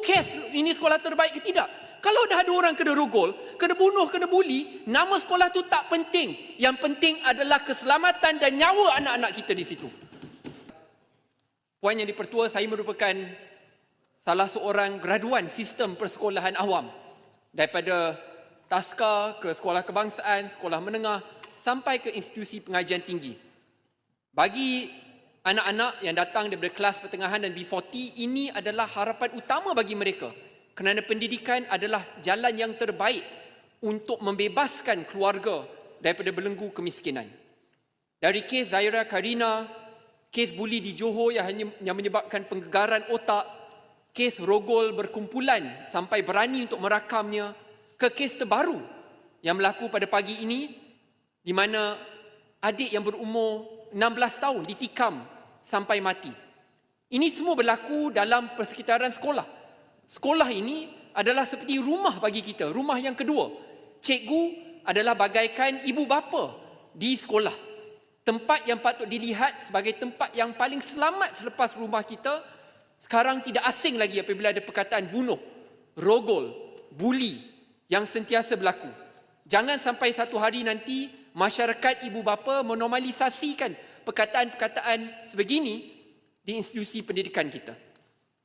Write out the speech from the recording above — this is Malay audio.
kes ini sekolah terbaik ke tidak. Kalau dah ada orang kena rogol, kena bunuh, kena buli, nama sekolah tu tak penting. Yang penting adalah keselamatan dan nyawa anak-anak kita di situ. Puan Yang di-Pertua, saya merupakan salah seorang graduan sistem persekolahan awam. Daripada taska ke sekolah kebangsaan, sekolah menengah, sampai ke institusi pengajian tinggi. Bagi anak-anak yang datang daripada kelas pertengahan dan B40, ini adalah harapan utama bagi mereka. Kerana pendidikan adalah jalan yang terbaik untuk membebaskan keluarga daripada belenggu kemiskinan. Dari kes Zaira Karina, kes buli di Johor yang menyebabkan penggegaran otak, kes rogol berkumpulan sampai berani untuk merakamnya, ke kes terbaru yang berlaku pada pagi ini, di mana adik yang berumur 16 tahun ditikam sampai mati. Ini semua berlaku dalam persekitaran sekolah. Sekolah ini adalah seperti rumah bagi kita, rumah yang kedua. Cikgu adalah bagaikan ibu bapa di sekolah. Tempat yang patut dilihat sebagai tempat yang paling selamat selepas rumah kita, sekarang tidak asing lagi apabila ada perkataan bunuh, rogol, buli yang sentiasa berlaku. Jangan sampai satu hari nanti masyarakat ibu bapa menormalisasikan perkataan-perkataan sebegini di institusi pendidikan kita.